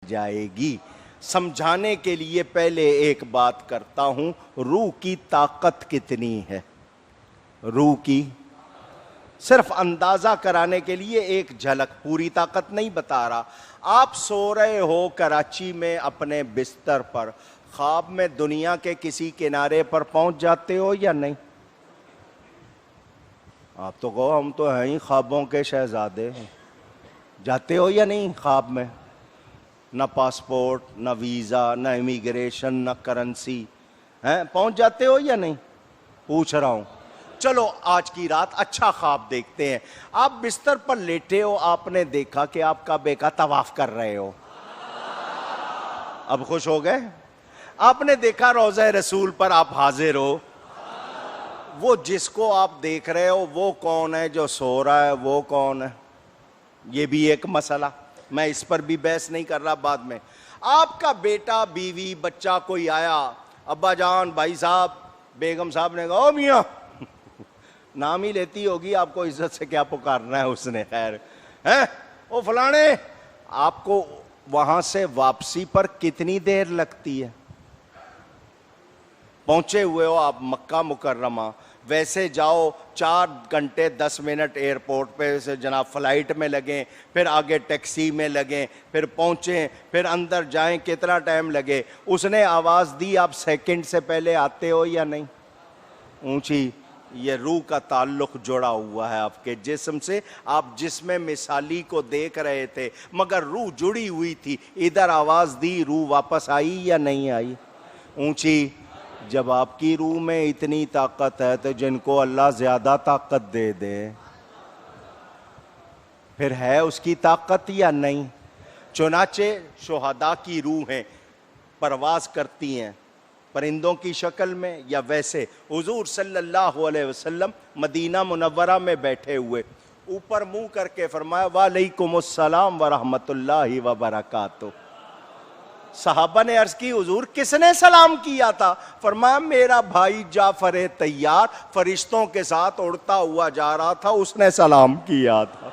جائے گی۔ سمجھانے کے لیے پہلے ایک بات کرتا ہوں، روح کی طاقت کتنی ہے؟ روح کی صرف اندازہ کرانے کے لیے ایک جھلک، پوری طاقت نہیں بتا رہا۔ آپ سو رہے ہو کراچی میں اپنے بستر پر، خواب میں دنیا کے کسی کنارے پر پہنچ جاتے ہو یا نہیں؟ آپ تو کہو ہم تو ہیں ہی خوابوں کے شہزادے ہیں۔ جاتے ہو یا نہیں خواب میں؟ نہ پاسپورٹ، نہ ویزا، نہ امیگریشن، نہ کرنسی، ہیں؟ پہنچ جاتے ہو یا نہیں؟ پوچھ رہا ہوں۔ چلو آج کی رات اچھا خواب دیکھتے ہیں۔ آپ بستر پر لیٹے ہو، آپ نے دیکھا کہ آپ کعبے کا طواف کر رہے ہو۔ اب خوش ہو گئے؟ آپ نے دیکھا روضہ رسول پر آپ حاضر ہو۔ وہ جس کو آپ دیکھ رہے ہو وہ کون ہے؟ جو سو رہا ہے وہ کون ہے؟ یہ بھی ایک مسئلہ، میں اس پر بھی بحث نہیں کر رہا، بعد میں۔ آپ کا بیٹا، بیوی، بچہ کوئی آیا، ابا جان، بھائی صاحب، بیگم صاحب نے کہا او میاں، نام ہی لیتی ہوگی، آپ کو عزت سے کیا پکارنا ہے اس نے، خیر ہے او فلانے۔ آپ کو وہاں سے واپسی پر کتنی دیر لگتی ہے؟ پہنچے ہوئے ہو آپ مکہ مکرمہ، ویسے جاؤ 4 گھنٹے 10 منٹ ایئرپورٹ پہ سے جناب فلائٹ میں لگیں، پھر آگے ٹیکسی میں لگیں، پھر پہنچیں، پھر اندر جائیں، کتنا ٹائم لگے؟ اس نے آواز دی، آپ سیکنڈ سے پہلے آتے ہو یا نہیں؟ اونچی، یہ روح کا تعلق جڑا ہوا ہے آپ کے جسم سے۔ آپ جسم مثالی کو دیکھ رہے تھے مگر روح جڑی ہوئی تھی، ادھر آواز دی، روح واپس آئی یا نہیں آئی؟ اونچی۔ جب آپ کی روح میں اتنی طاقت ہے تو جن کو اللہ زیادہ طاقت دے دے، پھر ہے اس کی طاقت یا نہیں؟ چنانچہ شہداء کی روحیں پرواز کرتی ہیں پرندوں کی شکل میں یا ویسے۔ حضور صلی اللہ علیہ وسلم مدینہ منورہ میں بیٹھے ہوئے، اوپر منہ کر کے فرمایا وعلیکم السلام ورحمۃ اللہ وبرکاتہ۔ صحابہ نے عرض کی حضور کس نے سلام کیا تھا؟ فرمایا میرا بھائی جعفر طیار فرشتوں کے ساتھ اڑتا ہوا جا رہا تھا، اس نے سلام کیا تھا۔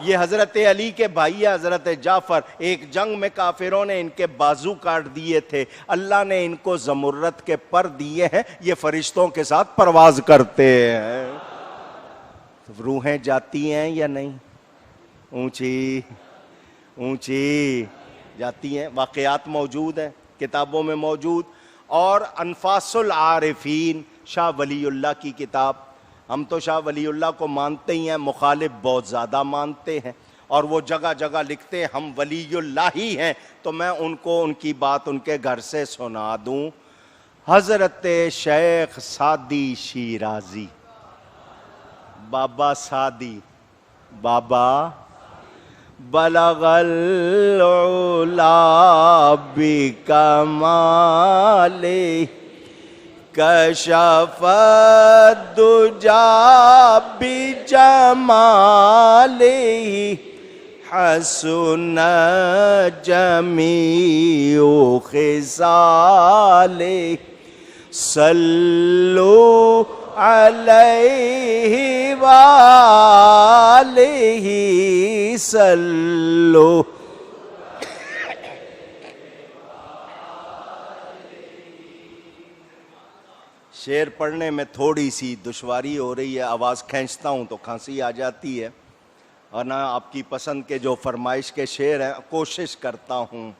یہ حضرت علی کے بھائی حضرت جعفر، ایک جنگ میں کافروں نے ان کے بازو کاٹ دیے تھے، اللہ نے ان کو زمرد کے پر دیے ہیں، یہ فرشتوں کے ساتھ پرواز کرتے ہیں۔ روحیں جاتی ہیں یا نہیں؟ اونچی اونچی جاتی ہیں، واقعات موجود ہیں، کتابوں میں موجود۔ اور انفاس العارفین، شاہ ولی اللہ کی کتاب، ہم تو شاہ ولی اللہ کو مانتے ہی ہیں، مخالف بہت زیادہ مانتے ہیں، اور وہ جگہ جگہ لکھتے ہیں ہم ولی اللہ ہی ہیں، تو میں ان کو ان کی بات ان کے گھر سے سنا دوں۔ حضرت شیخ سعدی شیرازی، بابا سعدی، بابا بلغ العلا بکمالہ کشف الدجا بجمالہ حسن جمیع خصالہ صلو علیہ وآلہ صلو۔ شعر پڑھنے میں تھوڑی سی دشواری ہو رہی ہے، آواز کھینچتا ہوں تو کھانسی آ جاتی ہے، اور نہ آپ کی پسند کے جو فرمائش کے شعر ہیں کوشش کرتا ہوں،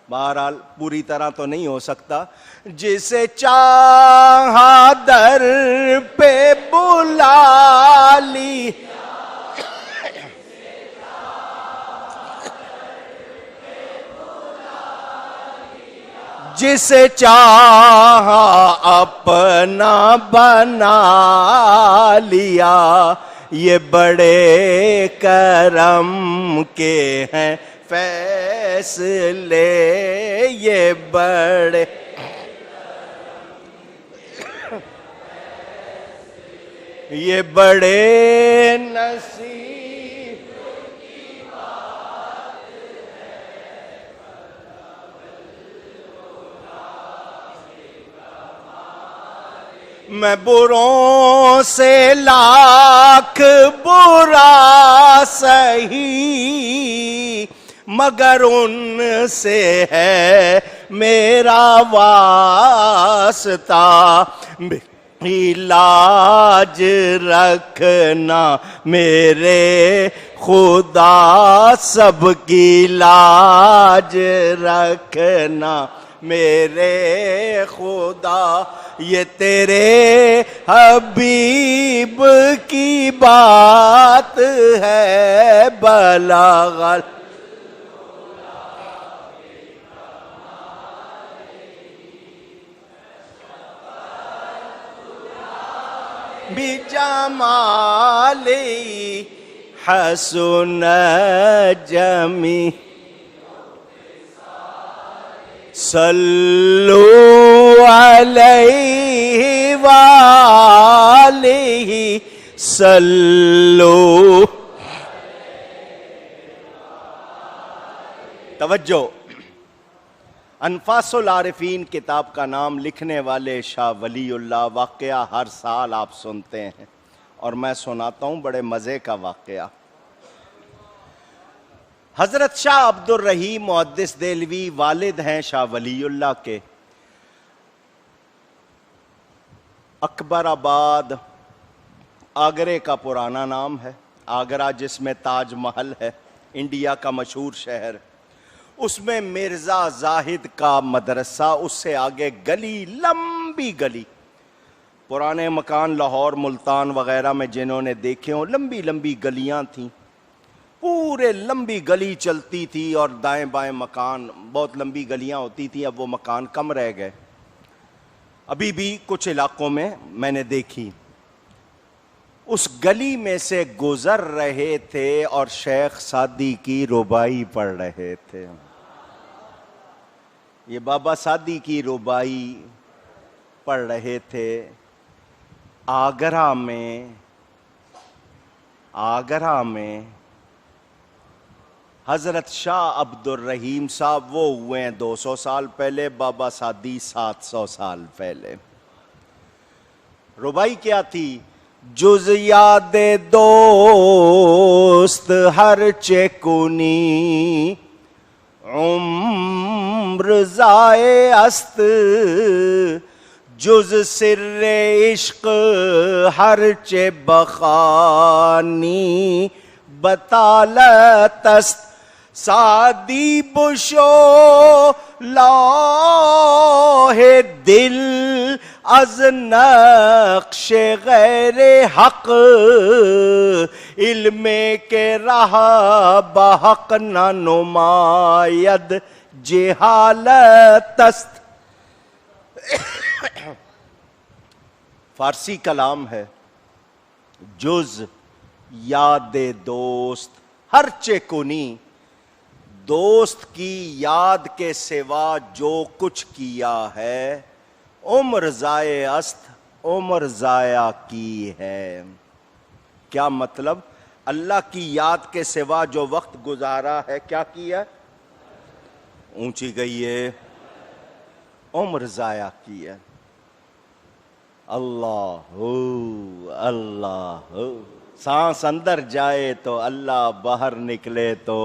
بہرحال پوری طرح تو نہیں ہو سکتا۔ جسے چاہا در پہ بلا لی، جسے چاہا اپنا بنا لیا، یہ بڑے کرم کے ہیں فیصلے، یہ بڑے یہ بڑے نصیب کی بات ہے، میں بروں سے لاکھ برا سہی، مگر ان سے ہے میرا واسطہ، لاج رکھنا میرے خدا، سب کی لاج رکھنا میرے خدا، یہ تیرے حبیب کی بات ہے بلاغ بجمالی حسن جمی، صلو علیہ وآلہ صلو۔ توجہ، انفاس العارفین کتاب کا نام لکھنے والے شاہ ولی اللہ، واقعہ ہر سال آپ سنتے ہیں اور میں سناتا ہوں، بڑے مزے کا واقعہ۔ حضرت شاہ عبد الرحیم محدث دہلوی والد ہیں شاہ ولی اللہ کے، اکبر آباد آگرے کا پرانا نام ہے، آگرہ جس میں تاج محل ہے، انڈیا کا مشہور شہر، اس میں مرزا زاہد کا مدرسہ، اس سے آگے گلی، لمبی گلی، پرانے مکان لاہور ملتان وغیرہ میں جنہوں نے دیکھے ہوں، لمبی لمبی گلیاں تھیں، پورے لمبی گلی چلتی تھی اور دائیں بائیں مکان، بہت لمبی گلیاں ہوتی تھیں، اب وہ مکان کم رہ گئے، ابھی بھی کچھ علاقوں میں میں نے دیکھی۔ اس گلی میں سے گزر رہے تھے اور شیخ سعدی کی ربائی پڑھ رہے تھے، یہ بابا سعدی کی ربائی پڑھ رہے تھے۔ آگرہ میں حضرت شاہ عبد الرحیم صاحب وہ ہوئے ہیں 200 سال پہلے، بابا سعدی 700 سال پہلے۔ ربائی کیا تھی؟ جز یاد دوست ہر چکنی، عمر ضائع است، جز سر عشق ہر چے بخانی، بطالت است سعدی بشو لوح دل، از نقش غیر حق، علم کے راہ بحق نہ نماید، جہالت است۔ فارسی کلام ہے، جز یاد دوست ہر چے کنی، دوست کی یاد کے سوا جو کچھ کیا ہے، عمر ضائع است، عمر ضائع کی ہے۔ کیا مطلب؟ اللہ کی یاد کے سوا جو وقت گزارا ہے، کیا کیا؟ اونچی گئی ہے، عمر ضائع کی ہے۔ اللہ ہو، اللہ ہو، سانس اندر جائے تو اللہ، باہر نکلے تو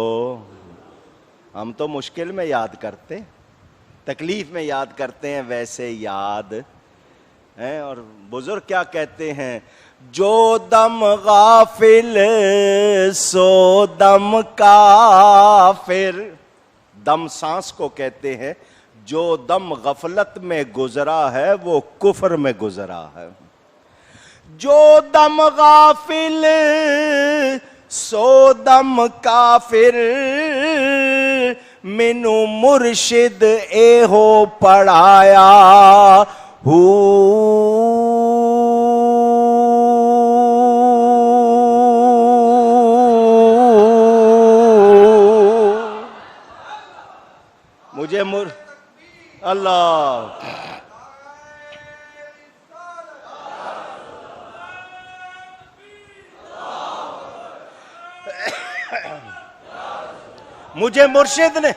ہم تو مشکل میں یاد کرتے، تکلیف میں یاد کرتے ہیں، ویسے یاد ہیں۔ اور بزرگ کیا کہتے ہیں؟ جو دم غافل سو دم کافر، دم سانس کو کہتے ہیں، جو دم غفلت میں گزرا ہے وہ کفر میں گزرا ہے۔ جو دم غافل سو دم کافر، منو مرشد اے ہو پڑھایا مجھے اللہ مجھے مرشد نے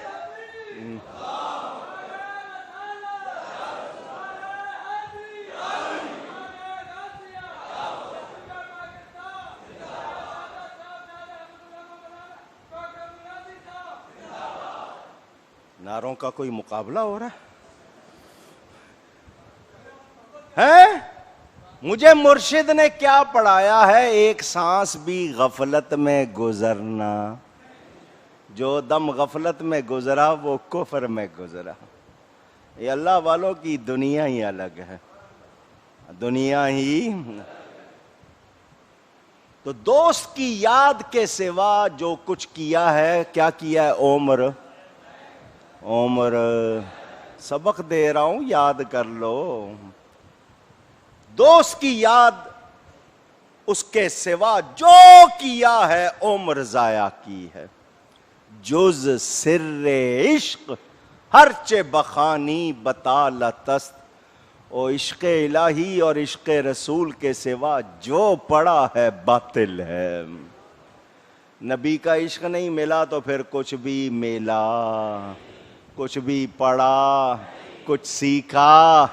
نعروں کا کوئی مقابلہ ہو رہا ہے؟ مجھے مرشد نے کیا پڑھایا ہے؟ ایک سانس بھی غفلت میں گزرنا، جو دم غفلت میں گزرا وہ کفر میں گزرا۔ یہ اللہ والوں کی دنیا ہی الگ ہے، دنیا ہی۔ تو دوست کی یاد کے سوا جو کچھ کیا ہے، کیا کیا ہے؟ عمر سبق دے رہا ہوں، یاد کر لو۔ دوست کی یاد، اس کے سوا جو کیا ہے عمر ضائع کی ہے۔ جز سر عشق ہرچہ بخانی بطالت، او عشق الہی اور عشق رسول کے سوا جو پڑا ہے باطل ہے۔ نبی کا عشق نہیں ملا تو پھر کچھ بھی ملا، کچھ بھی پڑھا، کچھ سیکھا۔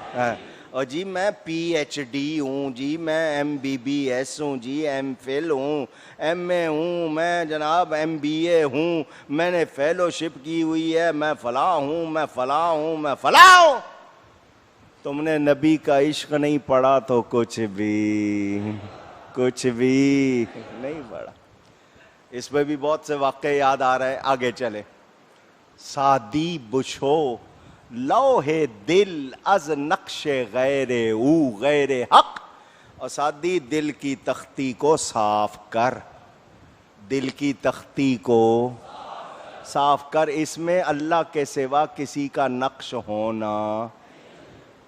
اور جی میں پی ایچ ڈی ہوں، جی میں ایم بی بی ایس ہوں، جی ایم فل ہوں، ایم اے ہوں، میں جناب ایم بی اے ہوں، میں نے فیلوشپ کی ہوئی ہے، میں فلاں ہوں، میں فلاں ہوں، میں فلاں ہوں۔ تم نے نبی کا عشق نہیں پڑھا تو کچھ بھی نہیں پڑھا۔ اس پہ بھی بہت سے واقعے یاد آ رہے ہیں، آگے چلے۔ سادی بچھو لوح دل از نقش غیر او غیر حق، اور سادی دل کی تختی کو صاف کر، دل کی تختی کو صاف کر۔ اس میں اللہ کے سوا کسی کا نقش ہونا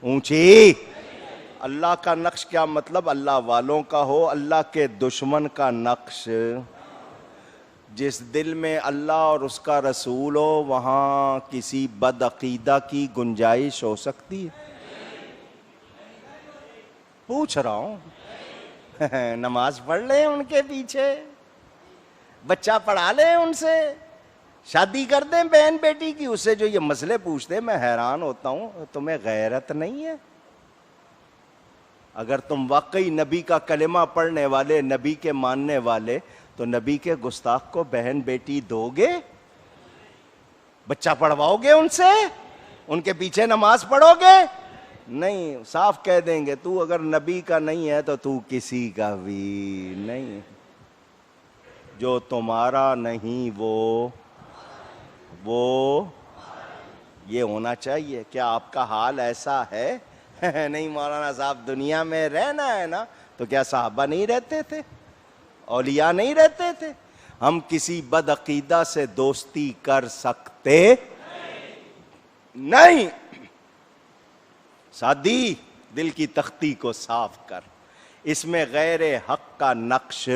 اونچی۔ اللہ کا نقش کیا مطلب؟ اللہ والوں کا ہو، اللہ کے دشمن کا نقش۔ جس دل میں اللہ اور اس کا رسول ہو وہاں کسی بد عقیدہ کی گنجائش ہو سکتی ہے؟ پوچھ رہا ہوں۔ نماز پڑھ لیں ان کے پیچھے، بچہ پڑھا لیں ان سے، شادی کر دیں بہن بیٹی کی، اس سے جو یہ مسئلے پوچھتے ہیں میں حیران ہوتا ہوں، تمہیں غیرت نہیں ہے؟ اگر تم واقعی نبی کا کلمہ پڑھنے والے، نبی کے ماننے والے، تو نبی کے گستاخ کو بہن بیٹی دو گے؟ بچہ پڑھواؤ گے ان سے؟ ان کے پیچھے نماز پڑھو گے؟ نہیں، صاف کہہ دیں گے تو اگر نبی کا نہیں ہے تو کسی کا بھی نہیں۔ جو تمہارا نہیں وہ یہ ہونا چاہیے۔ کیا آپ کا حال ایسا ہے؟ نہیں مولانا صاحب، دنیا میں رہنا ہے نا، تو کیا صحابہ نہیں رہتے تھے؟ اولیاء نہیں رہتے تھے؟ ہم کسی بد عقیدہ سے دوستی کر سکتے نہیں۔ سادی دل کی تختی کو صاف کر، اس میں غیر حق کا نقش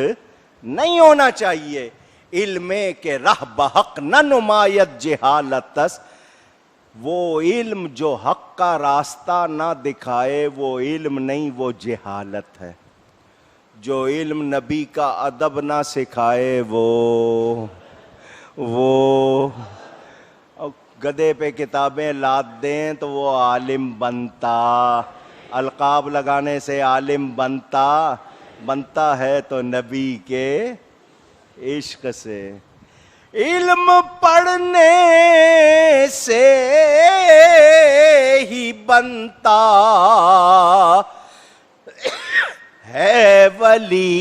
نہیں ہونا چاہیے۔ علم کے رہ بحق نہ نمایت جہالتس، وہ علم جو حق کا راستہ نہ دکھائے وہ علم نہیں، وہ جہالت ہے۔ جو علم نبی کا ادب نہ سکھائے وہ گدھے پہ کتابیں لاد دیں تو وہ عالم بنتا، القاب لگانے سے عالم بنتا ہے تو نبی کے عشق سے۔ علم پڑھنے سے ہی بنتا ہے ولی،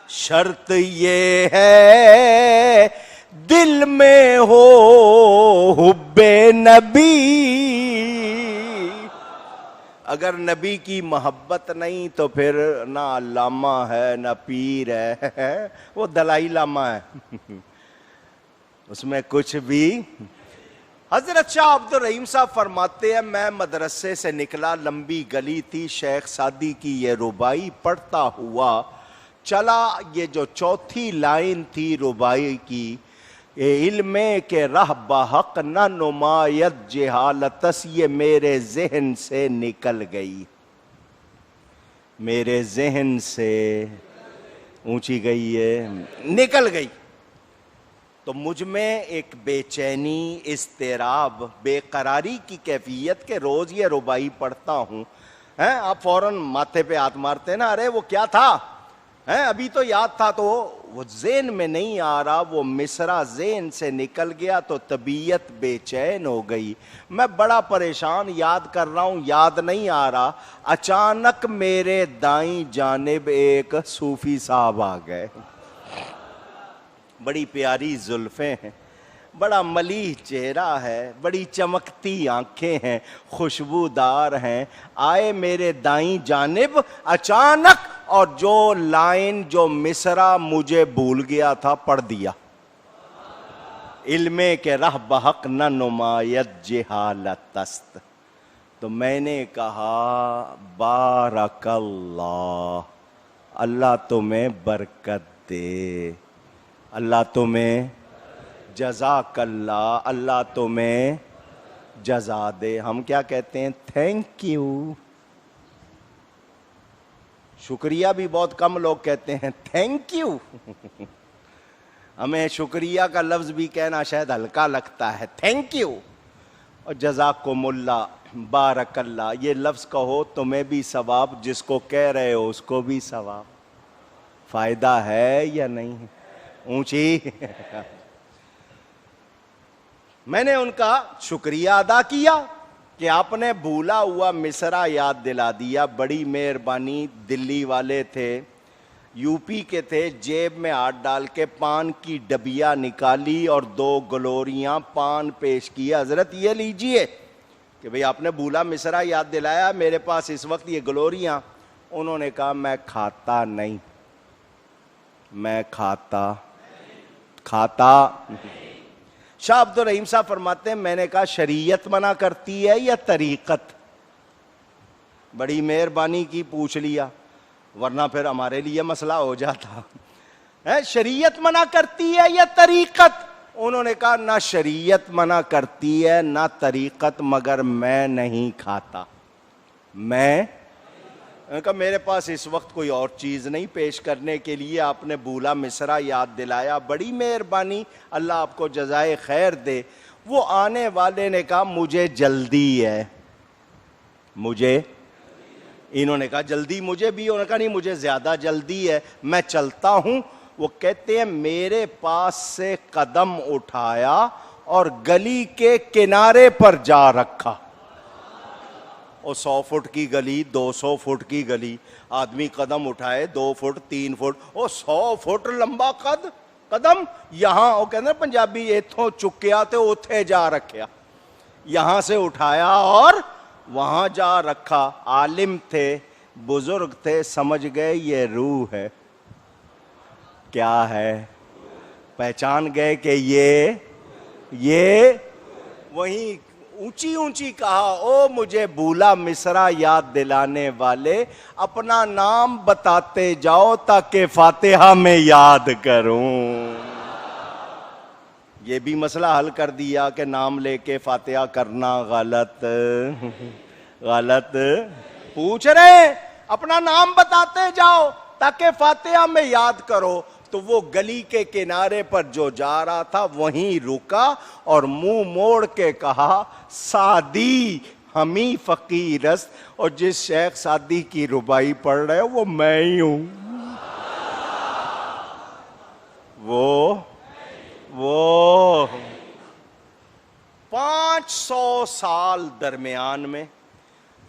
شرط یہ ہے دل میں ہو حب نبی۔ اگر نبی کی محبت نہیں تو پھر نہ علامہ ہے نہ پیر ہے، وہ دلائی لامہ ہے، اس میں کچھ بھی۔ حضرت شاہ عبد الرحیم صاحب فرماتے ہیں، میں مدرسے سے نکلا، لمبی گلی تھی، شیخ سعدی کی یہ ربائی پڑھتا ہوا چلا۔ یہ جو چوتھی لائن تھی ربائی کی، علم کے رہ بحق نہ نمایت جہالتس، یہ میرے ذہن سے نکل گئی، میرے ذہن سے اونچی گئی ہے، نکل گئی۔ تو مجھ میں ایک بے چینی، اضطراب، بے قراری کی کیفیت کہ روز یہ ربائی پڑھتا ہوں، آپ فوراً ماتھے پہ ہاتھ مارتے ہیں نا، ارے وہ کیا تھا؟ ابھی تو یاد تھا تو وہ ذہن میں نہیں آ رہا، وہ مصرع ذہن سے نکل گیا تو طبیعت بے چین ہو گئی، میں بڑا پریشان، یاد کر رہا ہوں یاد نہیں آ رہا، اچانک میرے دائیں جانب ایک صوفی صاحب آ گئے، بڑی پیاری زلفیں ہیں، بڑا ملیح چہرہ ہے، بڑی چمکتی آنکھیں ہیں، خوشبودار ہیں، آئے میرے دائیں جانب اچانک، اور جو لائن جو مصرع مجھے بھول گیا تھا پڑھ دیا، علم کے رہ بحق نہ نمایت جہالت است، تو میں نے کہا بارک اللہ، اللہ تمہیں برکت دے، اللہ تمہیں جزاک اللہ، اللہ تمہیں جزا دے۔ ہم کیا کہتے ہیں؟ Thank you. شکریہ بھی بہت کم لوگ کہتے ہیں، تھینک یو۔ ہمیں شکریہ کا لفظ بھی کہنا شاید ہلکا لگتا ہے، تھینک یو۔ اور جزاکم اللہ، بارک اللہ، یہ لفظ کہو تمہیں بھی ثواب، جس کو کہہ رہے ہو اس کو بھی ثواب، فائدہ ہے یا نہیں؟ اونچی میں نے ان کا شکریہ ادا کیا کہ آپ نے بھولا ہوا مصرع یاد دلا دیا، بڑی مہربانی۔ دلی والے تھے، یو پی کے تھے، جیب میں ہاتھ ڈال کے پان کی ڈبیا نکالی اور 2 گلوریاں پان پیش کیا، حضرت یہ لیجئے، کہ بھئی آپ نے بھولا مصرع یاد دلایا، میرے پاس اس وقت یہ گلوریاں۔ انہوں نے کہا میں کھاتا نہیں، میں کھاتا شاہ عبد الرحیم صاحب فرماتے ہیں میں نے کہا شریعت منع کرتی ہے یا طریقت؟ بڑی مہربانی کی پوچھ لیا، ورنہ پھر ہمارے لیے مسئلہ ہو جاتا۔ شریعت منع کرتی ہے یا طریقت؟ انہوں نے کہا نہ شریعت منع کرتی ہے نہ طریقت، مگر میں نہیں کھاتا۔ میں نے کہا میرے پاس اس وقت کوئی اور چیز نہیں پیش کرنے کے لیے، آپ نے بھولا مصرع یاد دلایا، بڑی مہربانی، اللہ آپ کو جزائے خیر دے۔ وہ آنے والے نے کہا مجھے جلدی ہے، مجھے، انہوں نے کہا جلدی مجھے بھی، انہوں نے کہا نہیں مجھے زیادہ جلدی ہے، میں چلتا ہوں۔ وہ کہتے ہیں میرے پاس سے قدم اٹھایا اور گلی کے کنارے پر جا رکھا، اور 100 فٹ کی گلی، 200 فٹ کی گلی، آدمی قدم اٹھائے 2 فٹ 3 فٹ، اور 100 فٹ لمبا قدم، یہاں وہ کہتے ہیں پنجابی ایتھوں چکیا تے اوتھے جا رکھیا، یہاں سے اٹھایا اور وہاں جا رکھا۔ عالم تھے، بزرگ تھے، سمجھ گئے یہ روح ہے۔ کیا ہے؟ پہچان گئے کہ یہ وہیں اونچی اونچی کہا او مجھے بھولا مصرع یاد دلانے والے، اپنا نام بتاتے جاؤ تاکہ فاتحہ میں یاد کروں۔ یہ بھی مسئلہ حل کر دیا کہ نام لے کے فاتحہ کرنا غلط پوچھ رہے، اپنا نام بتاتے جاؤ تاکہ فاتحہ میں یاد کرو۔ تو وہ گلی کے کنارے پر جو جا رہا تھا وہیں رکا اور منہ موڑ کے کہا سعدی ہمیں فقیرست، اور جس شیخ سعدی کی ربائی پڑھ رہے ہو وہ میں ہی ہوں، وہ 500 سال درمیان میں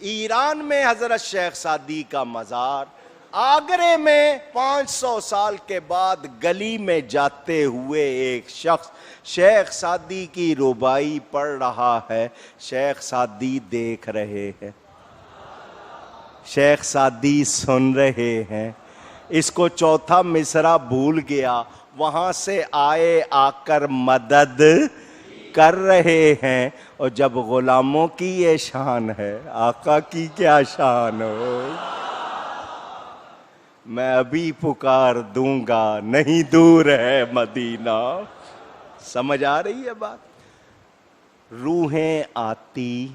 ایران میں حضرت شیخ سعدی کا مزار، آگرے میں 500 سال کے بعد گلی میں جاتے ہوئے ایک شخص شیخ سعدی کی ربائی پڑھ رہا ہے، شیخ سعدی دیکھ رہے ہیں، شیخ سعدی سن رہے ہیں، اس کو چوتھا مصرع بھول گیا، وہاں سے آئے آ کر مدد کر رہے ہیں۔ اور جب غلاموں کی یہ شان ہے، آقا کی کیا شان ہو؟ میں ابھی پکار دوں گا، نہیں دور ہے مدینہ۔ سمجھ آ رہی ہے بات؟ روحیں آتی۔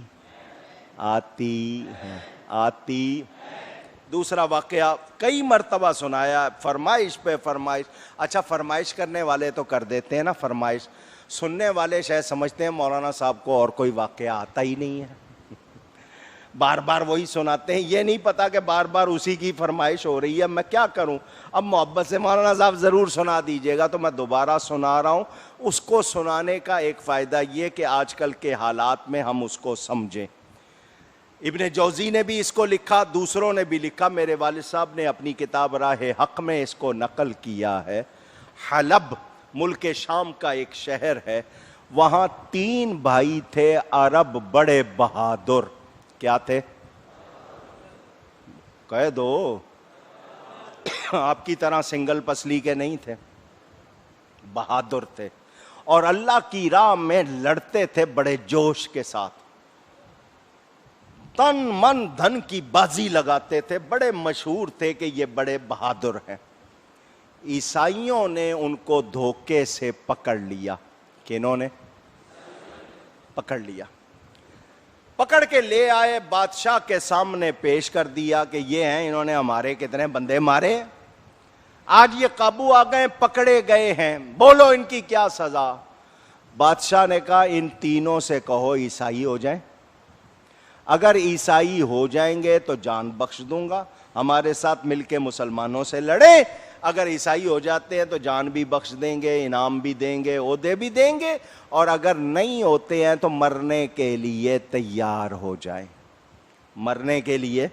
دوسرا واقعہ کئی مرتبہ سنایا، فرمائش پہ فرمائش۔ اچھا فرمائش کرنے والے تو کر دیتے ہیں نا فرمائش، سننے والے شاید سمجھتے ہیں مولانا صاحب کو اور کوئی واقعہ آتا ہی نہیں ہے۔ بار بار وہی سناتے ہیں, یہ نہیں پتا کہ بار بار اسی کی فرمائش ہو رہی ہے. میں کیا کروں, اب محبت سے مولانا صاحب ضرور سنا دیجئے گا, تو میں دوبارہ سنا رہا ہوں. اس کو سنانے کا ایک فائدہ یہ کہ آج کل کے حالات میں ہم اس کو سمجھیں. ابن جوزی نے بھی اس کو لکھا, دوسروں نے بھی لکھا, میرے والد صاحب نے اپنی کتاب راہ حق میں اس کو نقل کیا ہے. حلب ملک شام کا ایک شہر ہے, وہاں 3 بھائی تھے عرب بڑے بہادر. کیا تھے؟ کہہ دو. آپ کی طرح سنگل پسلی کے نہیں تھے, بہادر تھے, اور اللہ کی راہ میں لڑتے تھے بڑے جوش کے ساتھ, تن من دھن کی بازی لگاتے تھے, بڑے مشہور تھے کہ یہ بڑے بہادر ہیں. عیسائیوں نے ان کو دھوکے سے پکڑ لیا. کنہوں نے پکڑ لیا؟ پکڑ کے لے آئے, بادشاہ کے سامنے پیش کر دیا کہ یہ ہیں, انہوں نے ہمارے کتنے بندے مارے, آج یہ قابو آ گئے, پکڑے گئے ہیں, بولو ان کی کیا سزا. بادشاہ نے کہا ان تینوں سے کہو عیسائی ہو جائیں, اگر عیسائی ہو جائیں گے تو جان بخش دوں گا, ہمارے ساتھ مل کے مسلمانوں سے لڑیں, اگر عیسائی ہو جاتے ہیں تو جان بھی بخش دیں گے, انعام بھی دیں گے, عہدے بھی دیں گے, اور اگر نہیں ہوتے ہیں تو مرنے کے لیے تیار ہو جائیں. مرنے کے لیے,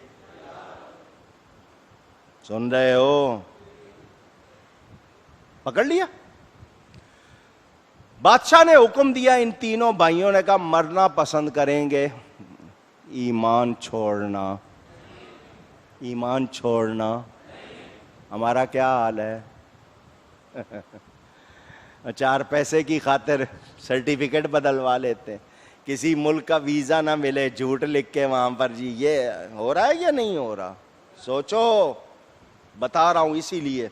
سن رہے ہو؟ پکڑ لیا. بادشاہ نے حکم دیا, ان تینوں بھائیوں نے کہا مرنا پسند کریں گے, ایمان چھوڑنا, ایمان چھوڑنا. ہمارا کیا حال ہے, 4 پیسے کی خاطر سرٹیفکیٹ بدلوا لیتے ہیں, کسی ملک کا ویزا نہ ملے, جھوٹ لکھ کے وہاں پر جی یہ ہو رہا ہے یا نہیں ہو رہا. سوچو, بتا رہا ہوں اسی لیے.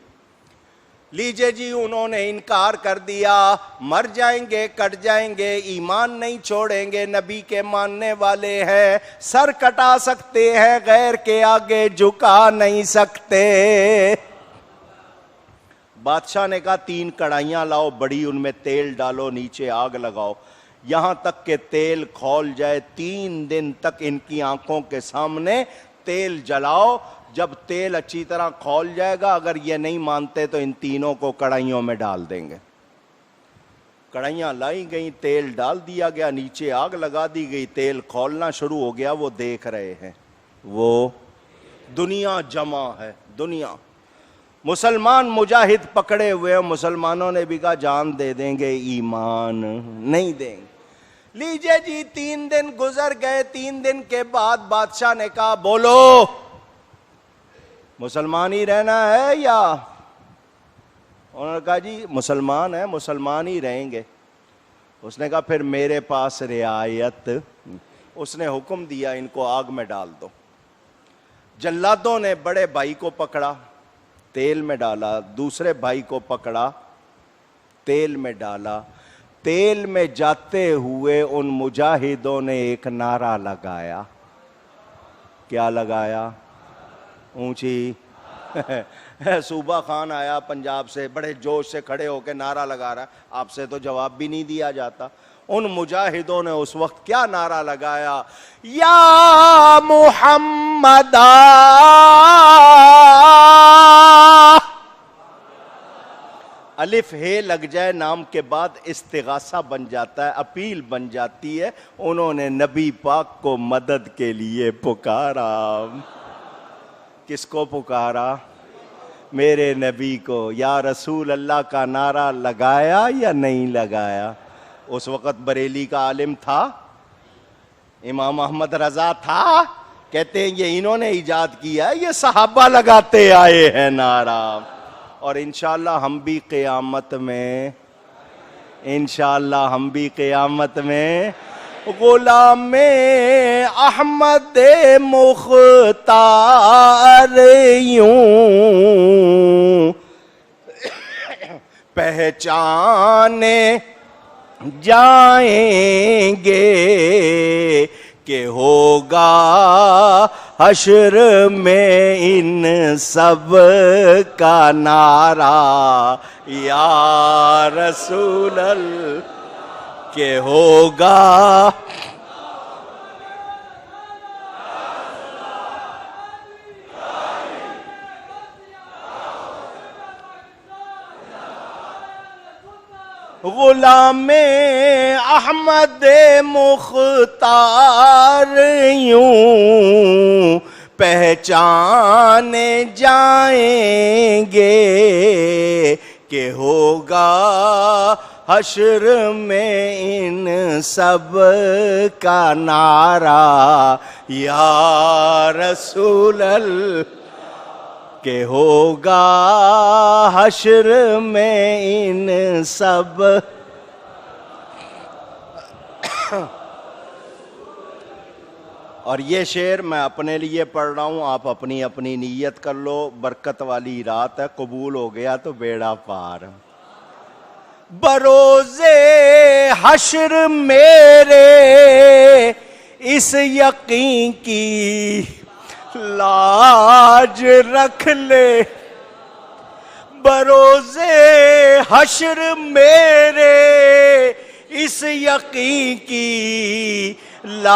لیجئے جی, انہوں نے انکار کر دیا, مر جائیں گے, کٹ جائیں گے, ایمان نہیں چھوڑیں گے, نبی کے ماننے والے ہیں, سر کٹا سکتے ہیں, غیر کے آگے جھکا نہیں سکتے. بادشاہ نے کہا 3 کڑھائیاں لاؤ بڑی, ان میں تیل ڈالو, نیچے آگ لگاؤ, یہاں تک کہ تیل کھول جائے. 3 دن تک ان کی آنکھوں کے سامنے تیل جلاؤ, جب تیل اچھی طرح کھول جائے گا, اگر یہ نہیں مانتے تو ان تینوں کو کڑھائیوں میں ڈال دیں گے. کڑھائیاں لائی گئیں, تیل ڈال دیا گیا, نیچے آگ لگا دی گئی, تیل کھولنا شروع ہو گیا. وہ دیکھ رہے ہیں, وہ دنیا جمع ہے, دنیا. مسلمان مجاہد پکڑے ہوئے, مسلمانوں نے بھی کہا جان دے دیں گے, ایمان نہیں دیں گے. لیجئے جی 3 دن گزر گئے. 3 دن کے بعد بادشاہ نے کہا بولو مسلمان ہی رہنا ہے یا؟ انہوں نے کہا جی مسلمان ہیں, مسلمان ہی رہیں گے. اس نے کہا پھر میرے پاس رعایت. اس نے حکم دیا ان کو آگ میں ڈال دو. جلادوں نے بڑے بھائی کو پکڑا, تیل میں ڈالا, دوسرے بھائی کو پکڑا, تیل میں ڈالا. تیل میں جاتے ہوئے ان مجاہدوں نے ایک نعرہ لگایا. کیا لگایا؟ اونچی. صوبہ خان آیا پنجاب سے, بڑے جوش سے کھڑے ہو کے نعرہ لگا رہا ہے, آپ سے تو جواب بھی نہیں دیا جاتا. ان مجاہدوں نے اس وقت کیا نعرہ لگایا؟ یا محمد الف ہے لگ جائے نام کے بعد استغاثہ بن جاتا ہے, اپیل بن جاتی ہے. انہوں نے نبی پاک کو مدد کے لیے پکارا. کس کو پکارا؟ میرے نبی کو. یا رسول اللہ کا نعرہ لگایا یا نہیں لگایا؟ اس وقت بریلی کا عالم تھا, امام احمد رضا تھا. کہتے ہیں یہ انہوں نے ایجاد کیا, یہ صحابہ لگاتے آئے ہیں نعرہ. اور انشاءاللہ ہم بھی قیامت میں, انشاءاللہ ہم بھی قیامت میں غلام احمد مختار یوں پہچانے جائیں گے کہ ہوگا حشر میں ان سب کا نعرہ یا رسول اللہ, کہ ہوگا غلام احمد مختار یوں پہچانے جائیں گے کہ ہوگا حشر میں ان سب کا نعرہ یا رسول اللہ، کہ ہوگا حشر میں ان سب. اور یہ شعر میں اپنے لیے پڑھ رہا ہوں، آپ اپنی اپنی نیت کر لو. برکت والی رات ہے، قبول ہو گیا تو بیڑا پار. بروز حشر میرے اس یقین کی لاج رکھ لے، بروز حشر میرے اس یقین کی لاج